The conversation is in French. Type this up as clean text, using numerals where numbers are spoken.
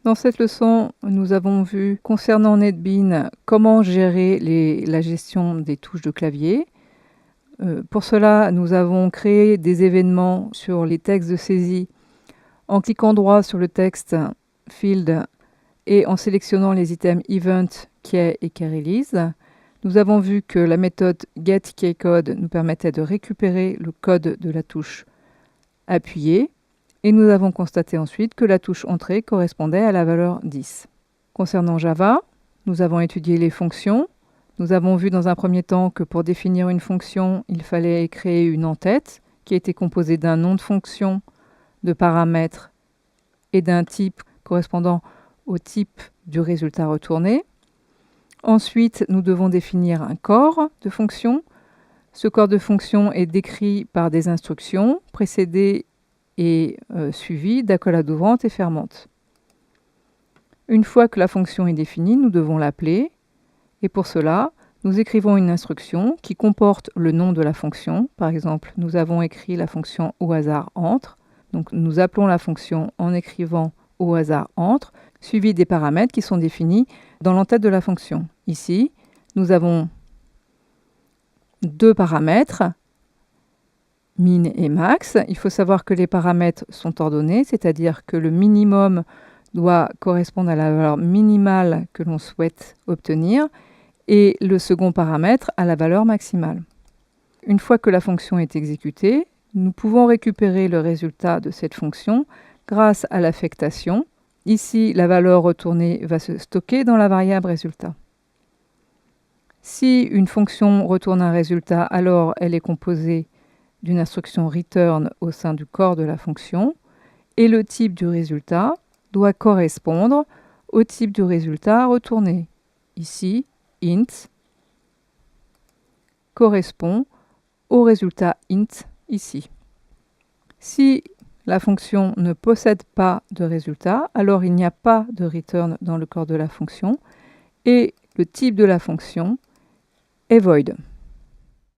Dans cette leçon, nous avons vu concernant NetBeans comment gérer la gestion des touches de clavier. Pour cela, nous avons créé des événements sur les textes de saisie en cliquant droit sur le texte Field et en sélectionnant les items Event, Key et KeyRelease. Nous avons vu que la méthode getKeyCode nous permettait de récupérer le code de la touche appuyée. Et nous avons constaté ensuite que la touche Entrée correspondait à la valeur 10. Concernant Java, nous avons étudié les fonctions. Nous avons vu dans un premier temps que pour définir une fonction, il fallait créer une en-tête qui était composée d'un nom de fonction, de paramètres et d'un type correspondant au type du résultat retourné. Ensuite, nous devons définir un corps de fonction. Ce corps de fonction est décrit par des instructions précédées et suivi d'accolades ouvrantes et fermantes. Une fois que la fonction est définie, nous devons l'appeler. Et pour cela, nous écrivons une instruction qui comporte le nom de la fonction. Par exemple, nous avons écrit la fonction au hasard entre. Donc nous appelons la fonction en écrivant au hasard entre, suivi des paramètres qui sont définis dans l'entête de la fonction. Ici, nous avons deux paramètres, min et max. Il faut savoir que les paramètres sont ordonnés, c'est-à-dire que le minimum doit correspondre à la valeur minimale que l'on souhaite obtenir et le second paramètre à la valeur maximale. Une fois que la fonction est exécutée, nous pouvons récupérer le résultat de cette fonction grâce à l'affectation. Ici, la valeur retournée va se stocker dans la variable résultat. Si une fonction retourne un résultat, alors elle est composée d'une instruction return au sein du corps de la fonction et le type du résultat doit correspondre au type du résultat retourné. Ici, int correspond au résultat int ici. Si la fonction ne possède pas de résultat, alors il n'y a pas de return dans le corps de la fonction et le type de la fonction est void.